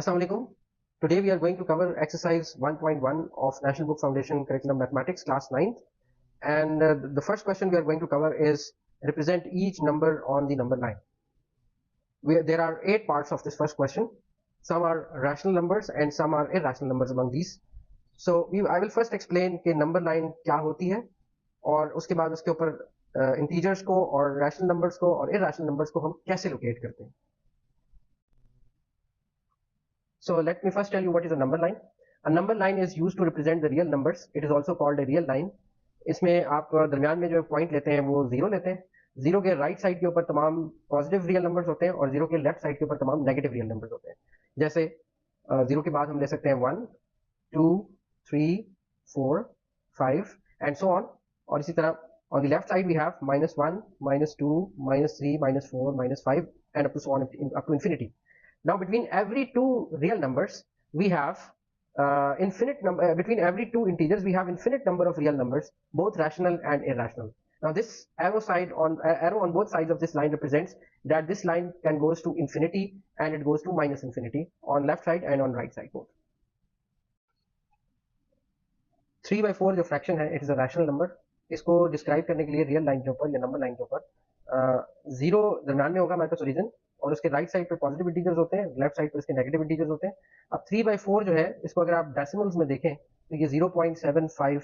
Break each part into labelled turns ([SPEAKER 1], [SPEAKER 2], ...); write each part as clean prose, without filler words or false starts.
[SPEAKER 1] Assalamu alaikum. Today we are going to cover exercise 1.1 of National Book Foundation Curriculum Mathematics class 9th, and the first question we are going to cover is represent each number on the number line. There are 8 parts of this first question. Some are rational numbers and some are irrational numbers among these. So I will first explain कि number line क्या होती है और उसके बाद उसके ऊपर integers को और rational numbers को और irrational numbers को हम कैसे locate करते हैं. So let me first tell you what is a number line. A number line is used to represent the real numbers. It is also called a real line. इसमें आप दरमियान में जो पॉइंट लेते हैं वो जीरो लेते हैं. जीरो के राइट साइड के ऊपर तमाम पॉजिटिव रियल नंबर्स होते हैं और जीरो के लेफ्ट साइड के ऊपर तमाम नेगेटिव रियल नंबर्स होते हैं. जैसे जीरो के बाद हम ले सकते हैं 1, 2, 3, 4, 5 एंड सो ऑन. और इसी तरह on the left side we have -1, -2, -3, -4, -5 and up to so on up to infinity. Now between every two real numbers we have between every two integers we have infinite number of real numbers, both rational and irrational. Now this arrow on both sides of this line represents that this line can goes to infinity and it goes to minus infinity on left side and on right side both. 3/4 जो fraction है it is a rational number. इसको describe करने के लिए real line के ऊपर या number line के ऊपर जीरो दरम्यान में होगा हमारे पास ओरिजिन और उसके राइट साइड पे पॉजिटिव इंटीजर्स होते हैं, लेफ्ट साइड पे उसके नेगेटिव इंटीजर्स होते हैं. अब 3/4 जो है इसको अगर आप डेसिमल्स में देखें तो ये 0.75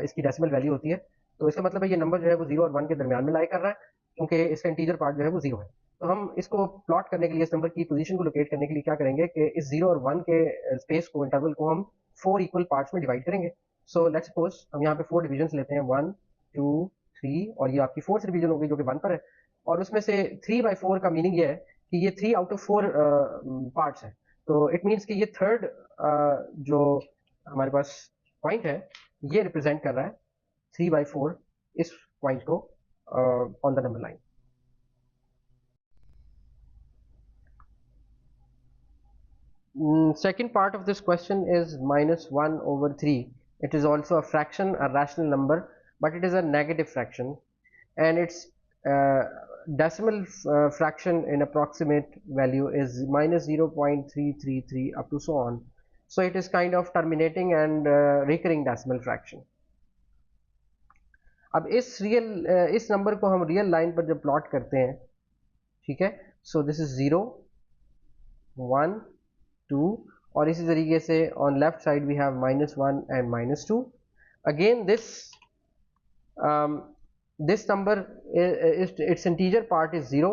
[SPEAKER 1] इसकी डेसिमल वैल्यू होती है. तो इसका मतलब है ये नंबर जो है वो 0 और 1 के दरमियान में लाई कर रहा है क्योंकि इसका इंटीजर पार्ट जो है वो 0 है. तो हम इसको प्लॉट करने के लिए इस नंबर की पोजीशन को लोकेट करने के लिए क्या करेंगे कि इस 0 और 1 के स्पेस को इंटरवल को हम 4 इक्वल पार्ट्स में डिवाइड करेंगे. सो लेट्स सपोज हम यहाँ पे 4 डिविजन लेते हैं 1, 2, 3 और ये आपकी 4th डिवीजन हो गई जो कि 1 पर है. और उसमें से 3/4 का मीनिंग ये है कि ये 3 आउट ऑफ 4 पार्ट्स है. तो इट मीन्स कि ये थर्ड जो हमारे पास पॉइंट है ये रिप्रेजेंट कर रहा है 3/4 इस पॉइंट को on the number line. Second part of this question is -1/3. It is also a fraction, a rational number, but it is a negative fraction and its decimal fraction in approximate value is -0.333 up to so on. So it is kind of terminating and recurring decimal fraction. अब इस number को हम real line पर जब plot करते हैं, ठीक है, सो दिस इज 0, 1, 2 और इसी तरीके से on left side we have -1 and -2. Again this number its integer part is 0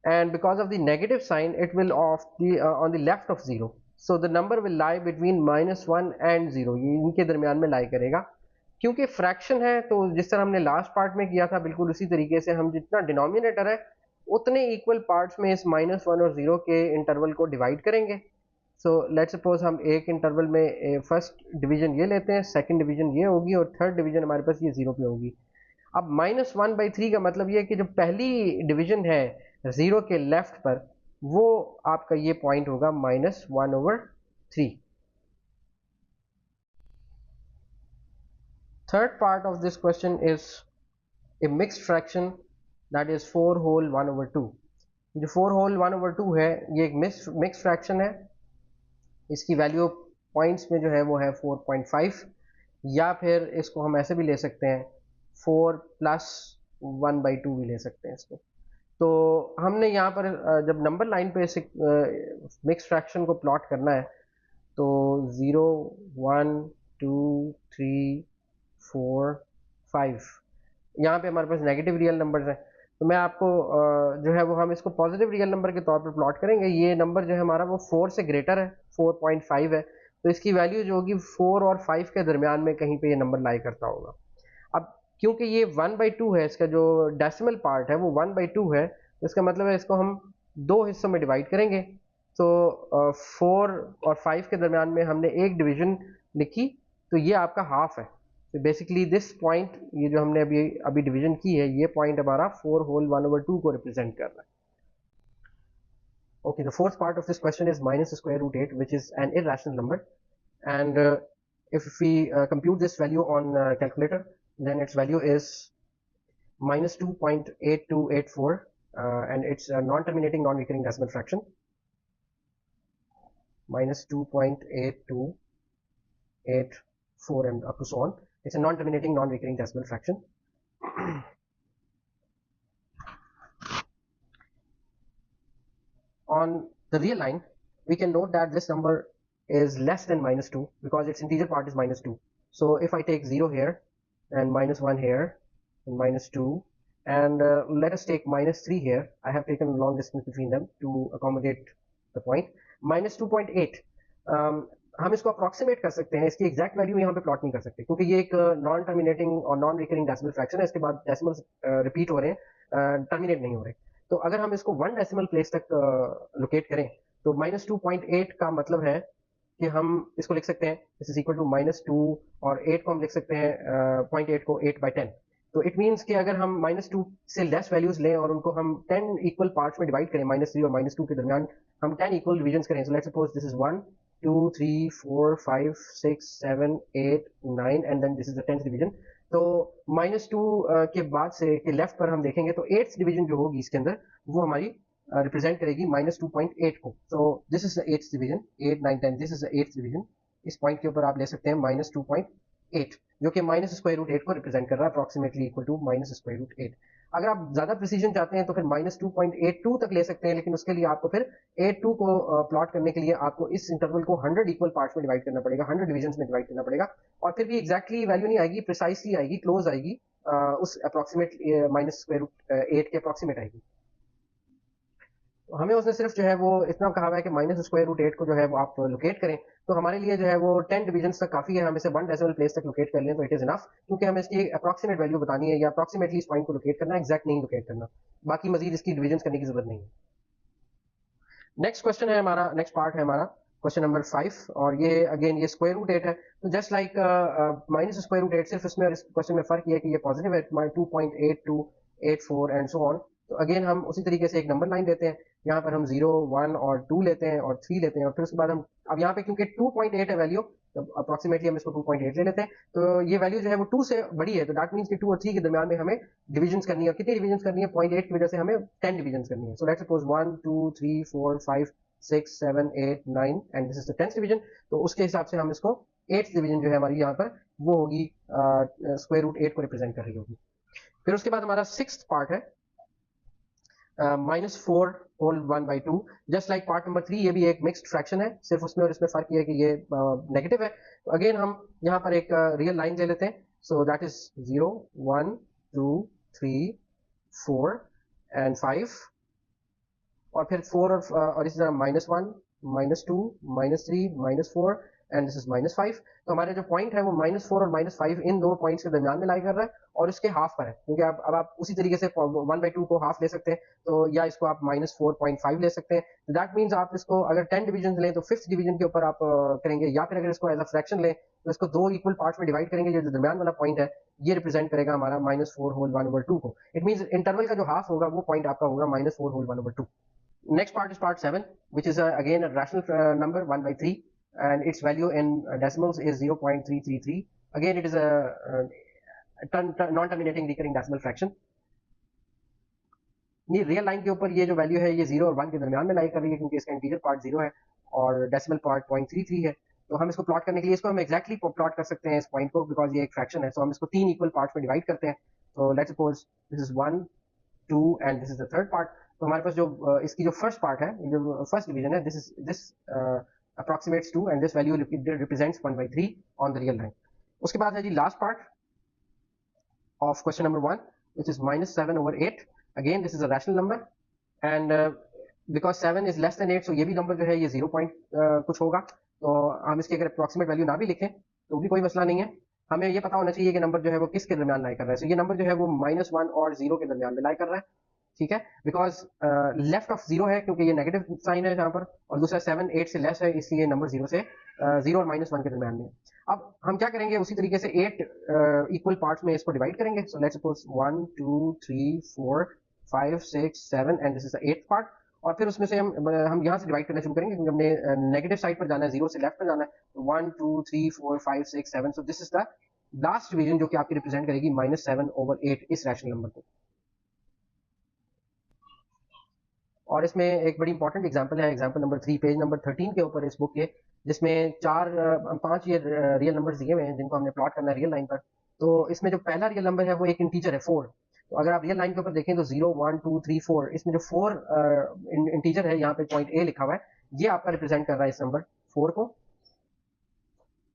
[SPEAKER 1] and because of the negative sign it will on the left of 0, so the number will lie between -1 and 0. ये इनके दरमियान में लाई करेगा क्योंकि fraction है. तो जिस तरह हमने लास्ट पार्ट में किया था बिल्कुल उसी तरीके से हम जितना डिनोमिनेटर है उतने इक्वल पार्ट्स में इस -1 और 0 के इंटरवल को डिवाइड करेंगे. सो लेट्स सपोज हम एक इंटरवल में फर्स्ट डिवीजन ये लेते हैं, सेकंड डिवीजन ये होगी और थर्ड डिवीजन हमारे पास ये 0 पे होगी. अब -1/3 का मतलब ये है कि जो पहली डिवीजन है 0 के लेफ्ट पर वो आपका ये पॉइंट होगा -1/3. Third part of this question is a mixed fraction that is 4 whole 1/2. जो 4 होल 1/2 है ये एक मिक्स्ड फ्रैक्शन है. इसकी वैल्यू पॉइंट्स में जो है वो है 4.5 या फिर इसको हम ऐसे भी ले सकते हैं 4 + 1/2 भी ले सकते हैं इसको. तो हमने यहाँ पर जब नंबर लाइन पे इसे मिक्स फ्रैक्शन को प्लॉट करना है तो 0, 1, 2, 3, 4, 5 यहाँ पे हमारे पास नेगेटिव रियल नंबर्स हैं. तो मैं आपको जो है वो हम इसको पॉजिटिव रियल नंबर के तौर पर प्लॉट करेंगे. ये नंबर जो है हमारा वो 4 से ग्रेटर है, 4.5 है. तो इसकी वैल्यू जो होगी 4 और 5 के दरमियान में कहीं पे ये नंबर लाई करता होगा. अब क्योंकि ये 1/2 है, इसका जो डेसिमल पार्ट है वो 1/2 है, तो इसका मतलब है इसको हम 2 हिस्सों में डिवाइड करेंगे. तो 4 और 5 के दरमियान में हमने एक डिवीजन लिखी तो ये आपका हाफ है. तो बेसिकली दिस पॉइंट ये जो हमने अभी डिवीजन की है ये पॉइंट हमारा 4 होल 1/2 को रिप्रेजेंट कर रहा है. Okay, the fourth part of this question is -√8, which is an irrational number, and if we compute this value on calculator, then its value is -2.8284, and it's a non-terminating non-recurring decimal fraction. minus 2.8284 and up to so on. It's a non-terminating, non-recurring decimal fraction. On the real line, we can note that this number is less than minus 2 because its integer part is minus 2. So if I take 0 here and minus 1 here and minus 2 and let us take minus 3 here, I have taken a long distance between them to accommodate the point. minus 2.8 हम इसको approximate कर सकते हैं, इसकी exact value यहाँ पे plot नहीं कर सकते क्योंकि ये एक नॉन टर्मिनेटिंग और नॉन रिकरिंग डेसिमल फ्रैक्शन है, इसके बाद डेसिमल्स रिपीट हो रहे हैं, टर्मिनेट नहीं हो रहे. तो अगर हम इसको 1 डेसिमल प्लेस तक लोकेट करें तो माइनस 2.8 का मतलब है कि हम इसको लिख सकते हैं this is equal to minus 2 और 8 को हम लिख सकते हैं 0.8 को 8/10. तो इट मीन्स कि अगर हम माइनस 2 से लेस वैल्यूज लें और उनको हम 10 इक्वल पार्ट्स में डिवाइड करें, माइनस 3 और माइनस 2 के दरमियान हम 10 इक्वल डिविजन करें. So let's suppose this is 1 2 3 4 5 6 7 8 9 and then this is the 10th division. तो माइनस 2 के बाद से के लेफ्ट पर हम देखेंगे तो 8th डिवीजन जो होगी इसके अंदर वो हमारी रिप्रेजेंट करेगी माइनस 2.8 को. सो this is the 8th division, 8 9 10, this is the 8th division. इस पॉइंट के ऊपर आप ले सकते हैं माइनस 2.8 जो कि माइनस स्क्वायर रूट 8 को रिप्रेजेंट कर रहा है, approximately equal to minus square root 8. अगर आप ज्यादा प्रिसीजन चाहते हैं तो फिर माइनस 2.82 तक ले सकते हैं, लेकिन उसके लिए आपको फिर 82 को प्लॉट करने के लिए आपको इस इंटरवल को 100 इक्वल पार्ट्स में डिवाइड करना पड़ेगा, 100 डिविजन में डिवाइड करना पड़ेगा और फिर भी एग्जैक्टली वैल्यू नहीं आएगी, प्रिसाइसली आएगी, क्लोज आएगी, उस अप्रॉक्सीमेट माइनस स्क्वायर रूट 8 के अप्रॉक्सीमेट आएगी. हमें उसने सिर्फ जो है वो इतना कहा हुआ है कि माइनस स्क्वायर रूट 8 को जो है वो आप लोकेट करें, तो हमारे लिए जो है वो 10 डिवीजन तक काफी है. हम इसे 1 डेसिमल प्लेस तक लोकेट कर लें तो इट इज इनफ, क्योंकि हमें इसकी अप्रॉक्सीमेट वैल्यू बतानी है या अप्रॉक्सीमेटली इस पॉइंट को लोकेट करना है, एग्जैक्ट नहीं लोकेट करना. बाकी मजीद इसकी डिवीजन करने की जरूरत नहीं है. नेक्स्ट क्वेश्चन है हमारा, नेक्स्ट पार्ट है हमारा क्वेश्चन नंबर 5 और ये अगेन ये स्क्वायर रूट 8 है. तो just like minus square root 8, सिर्फ इसमें और इस क्वेश्चन में फर्क ये है कि ये पॉजिटिव है, 2.8284 एंड सो ऑन. तो अगेन हम उसी तरीके से एक नंबर लाइन देते हैं, यहाँ पर हम 0 1 और 2 लेते हैं और 3 लेते हैं और फिर उसके बाद हम अब यहाँ पे क्योंकि 2.8 है वैल्यू तो अप्रोक्सीमेटली हम इसको 2.8 ले लेते हैं. तो ये वैल्यू जो है वो 2 से बड़ी है, तो दैट मींस कि 2 और 3 के दरमियान में हमें डिविजन करनी है. और कितनी डिविजन करनी है? 0.8 की वजह से हमें 10 डिविजन करनी है. सो let's suppose 1 2 3 4 5 6 7 8 9 and this is the 10th division. तो उसके हिसाब से हम इसको 8th डिवीजन जो है हमारी यहाँ पर वो होगी स्क्वायर रूट 8 को रिप्रेजेंट कर रही होगी. फिर उसके बाद हमारा 6th पार्ट है minus 4 whole 1/2. Just like part number 3 ये भी एक मिक्स्ड फ्रैक्शन है, सिर्फ उसमें और इसमें फर्क ये है कि ये नेगेटिव है. तो अगेन हम यहाँ पर एक रियल लाइन ले लेते हैं. सो दैट इज 0 1 2 3 4 एंड 5 और फिर 4 और इसी तरह minus 1 minus 2 minus 3 minus 4 and this is minus 5. तो हमारे जो पॉइंट है वो माइनस 4 और माइनस 5 इन दो पॉइंट्स के दरमियान में लाई कर रहा है और इसके हाफ पर है, क्योंकि अब आप उसी तरीके से 1/2 को हाफ ले सकते हैं, तो या इसको आप माइनस 4.5 ले सकते हैं. दैट मीन्स आप इसको अगर 10 डिवीजन लें तो 5th डिवीजन के ऊपर आप करेंगे, या फिर अगर इसको एज अ फ्रैक्शन लें तो इसको 2 इक्वल पार्ट्स में डिवाइड करेंगे. जो दरमियान वाला पॉइंट है ये रिप्रेजेंट करेगा हमारा माइनस 4 होल 1/2 को. इट मीन्स इंटरवल का जो हाफ होगा वो पॉइंट आपका होगा minus 4 whole 1/2. Next part is part 7, which is again a rational number 1/3 and its value in decimals is 0.333. Again it is a non-terminating recurring decimal fraction. ये real line के ऊपर ये जो वैल्यू है ये 0 और 1 के दरमियान में लाई कर रही है, क्योंकि इसका इंटीजर पार्ट 0 है और डेसिमल पार्ट 0.33 है. तो हम इसको प्लॉट करने के लिए इसको हम एक्जैक्टली प्लॉट कर सकते हैं इस पॉइंट को, बिकॉज ये एक फ्रैक्शन है. तो हम इसको 3 इक्वल पार्ट्स में डिवाइड करते हैं. तो let's suppose this is 1 2 and this is the 3rd part. तो हमारे पास जो इसकी जो फर्स्ट पार्ट है, जो फर्स्ट डिवीजन है, this approximates 2 and this value represents 1/3 on the real line. उसके बाद है जी last part of question number 1 which is -7/8. Again this is a rational number and because 7 is less than 8, so ये भी number जो है ये 0 पॉइंट कुछ होगा. तो हम इसकी अगर अप्रॉक्सीमेट वैल्यू ना भी लिखें तो भी कोई मसला नहीं है. हमें ये पता होना चाहिए कि नंबर जो है वो किसके दरमियान लाई कर रहा है. सो ये नंबर जो है वो -1 और 0 के दरमियान में लाई कर रहा है, ठीक है, बिकॉज लेफ्ट ऑफ 0 है क्योंकि ये नेगेटिव साइन है यहाँ पर, और दूसरा 7 8 से लेस है, इसलिए नंबर 0 से 0 और -1 के दरमियान में. अब हम क्या करेंगे, उसी तरीके से 8 इक्वल पार्ट्स में इसको डिवाइड करेंगे. सो let's suppose 1 2 3 4 5 6 7 and this is the 8th part. और फिर उसमें से हम यहाँ से डिवाइड करना शुरू करेंगे, क्योंकि हमने नेगेटिव साइड पर जाना है, 0 से लेफ्ट पर जाना है. 1 2 3 4 5 6 7. सो this is the last division जो कि आपकी रिप्रेजेंट करेगी -7/8 इस रैशनल नंबर को. और इसमें एक बड़ी इंपॉर्टेंट एग्जांपल है, एग्जांपल नंबर 3 पेज नंबर 13 के ऊपर इस बुक के, जिसमें 5 ये रियल नंबर्स दिए हुए हैं जिनको हमने प्लॉट करना है रियल लाइन पर। तो इसमें जो पहला रियल नंबर है वो एक इंटीजर है 4। तो अगर आप रियल लाइन के ऊपर देखें तो 0 1 2 3 4, इसमें जो 4 इंटीजर है, यहाँ पे पॉइंट ए लिखा हुआ है, ये आपका रिप्रेजेंट कर रहा है इस नंबर 4 को।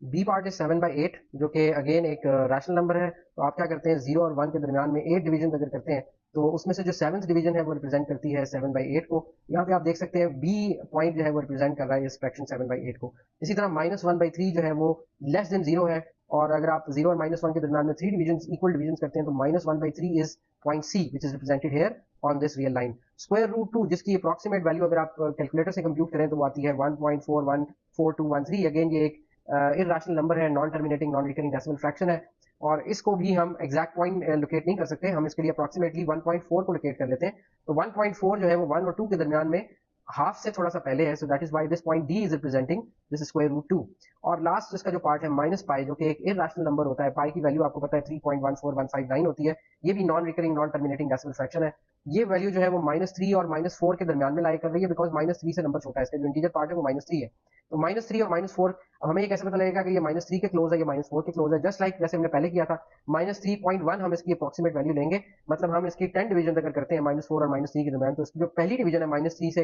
[SPEAKER 1] बी पार्ट इज 7/8 जो कि अगेन एक रैशनल नंबर है। तो आप क्या करते हैं, 0 और 1 के दरमियान में 8 डिवीजन अगर करते हैं तो उसमें से जो 7th डिवीजन है वो रिप्रेजेंट करती है 7/8 को। यहाँ पे आप देख सकते हैं बी पॉइंट जो है वो रिप्रेजेंट कर रहा है इस फ्रैक्शन 7/8 को। इसी तरह -1/3 जो है वो लेस देन 0 है, और अगर आप 0 और -1 के दरमियान में 3 डिवीजन इक्वल डिवीजन करते हैं तो -1/3 is point C which is represented here on this real line. Square root 2 जिसकी अप्रॉक्सीमेट वैल्यू अगर आप कैलकुलेटर से कंप्यूट करें तो वो आती है 1.414213। अगेन ये एक इर्रेशनल नंबर है, non terminating non recurring decimal fraction है, और इसको भी हम एग्जैक्ट पॉइंट लोकेट नहीं कर सकते, हम इसके लिए अप्रॉक्सीमेटली 1.4 को लोकेट कर लेते हैं। तो 1.4 जो है वो 1 और 2 के दरमियान में हाफ से थोड़ा सा पहले है, so that is why this point D is representing this square root 2। और लास्ट इसका जो पार्ट है माइनस पाई, जो कि एक इर्रेशनल नंबर होता है, पाई की वैल्यू आपको पता है 3.14159 होती है, ये भी non recurring non terminating decimal fraction है। ये वैल्यू जो है वो -3 और -4 के दरमियान में लाई कर रही है, बिकॉज -3 से नंबर छोटा है, इसका जो इंटीजर पार्ट है वो -3 है। तो -3 और -4, अब हमें ये कैसे पता लगेगा कि ये -3 के क्लोज है या -4 के क्लोज है? जस्ट लाइक जैसे हमने पहले किया था, -3.1 हम इसकी अप्रोक्सीमेट वैल्यू लेंगे, मतलब हम इसकी 10 डिवीजन अगर करते हैं -4 और -3 के दरमियान, तो इसकी जो पहली डिवीजन है -3 से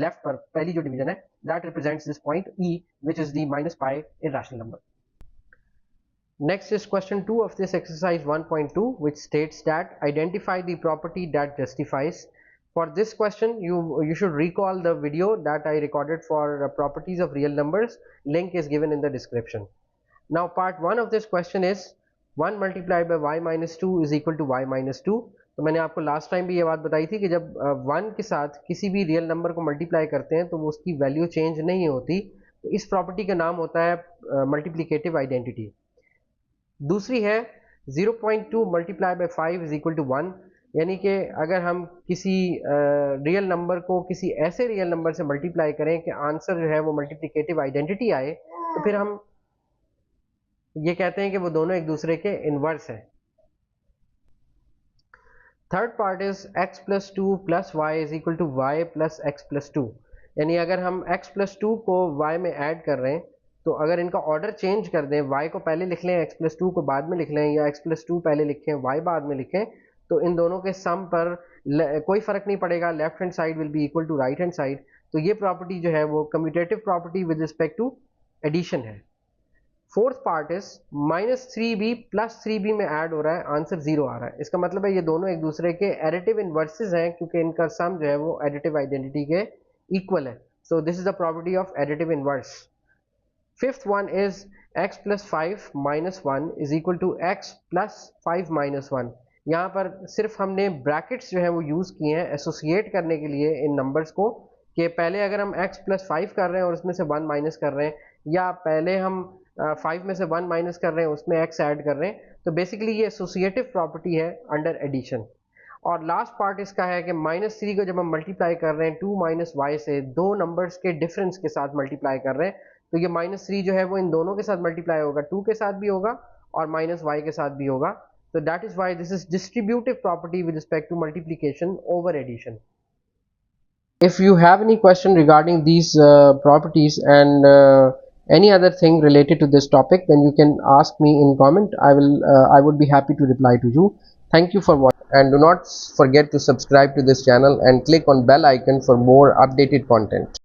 [SPEAKER 1] लेफ्ट पर पहली जो डिवीजन है, that represents this point E, which is the -pi irrational number. Next is question 2 of this exercise 1.2, which states that identify the property that justifies. For this question, you should recall the video that I recorded for properties of real numbers. Link is given in the description. Now part 1 of this question is 1 multiplied by y minus 2 is equal to y minus 2. तो मैंने आपको last time भी ये बात बताई थी कि जब 1 के साथ किसी भी रियल नंबर को मल्टीप्लाई करते हैं तो वो उसकी वैल्यू चेंज नहीं होती, तो इस प्रॉपर्टी का नाम होता है मल्टीप्लिकेटिव आइडेंटिटी। दूसरी है 0.2 multiply by 5 is equal to 1, यानी कि अगर हम किसी रियल नंबर को किसी ऐसे रियल नंबर से मल्टीप्लाई करें कि आंसर जो है वो मल्टीप्लिकेटिव आइडेंटिटी आए, तो फिर हम ये कहते हैं कि वो दोनों एक दूसरे के इनवर्स हैं। Third part is x plus 2 plus y is equal to y plus x plus 2, यानी अगर हम x प्लस 2 को y में ऐड कर रहे हैं तो अगर इनका ऑर्डर चेंज कर दें, y को पहले लिख लें, x प्लस 2 को बाद में लिख लें, या x प्लस 2 पहले लिखें y बाद में लिखें, तो इन दोनों के सम पर कोई फर्क नहीं पड़ेगा, left hand side will be equal to right hand side. तो ये प्रॉपर्टी जो है वो commutative property with respect to addition है। Fourth part is -3b plus 3b में ऐड हो रहा है, आंसर 0 आ रहा है। इसका मतलब है ये दोनों एक दूसरे के एडिटिव इनवर्सेस हैं, क्योंकि इनका सम जो है वो एडिटिव आइडेंटिटी के इक्वल है। So this is the property of additive inverse. Fifth one is x plus 5 minus 1 is equal to x plus 5 minus 1। यहाँ पर सिर्फ हमने ब्रैकेट्स जो है वो यूज किए हैं एसोसिएट करने के लिए इन नंबर्स को, कि पहले अगर हम x प्लस 5 कर रहे हैं और उसमें से 1 माइनस कर रहे हैं, या पहले हम 5 में से 1 माइनस कर रहे हैं उसमें x ऐड कर रहे हैं, तो बेसिकली ये एसोसिएटिव प्रॉपर्टी है अंडर एडिशन। और लास्ट पार्ट इसका है कि -3 को जब हम मल्टीप्लाई कर रहे हैं 2 माइनस वाई से, दो नंबर्स के डिफरेंस के साथ मल्टीप्लाई कर रहे हैं, तो ये -3 जो है वो इन दोनों के साथ मल्टीप्लाई होगा, 2 के साथ भी होगा और -y के साथ भी होगा। तो that is why this is distributive property with respect to multiplication over addition. If you have any question regarding these properties and any other thing related to this topic, then you can ask me in comment. I would be happy to reply to you. Thank you for watching, and do not forget to subscribe to this channel and click on bell icon for more updated content.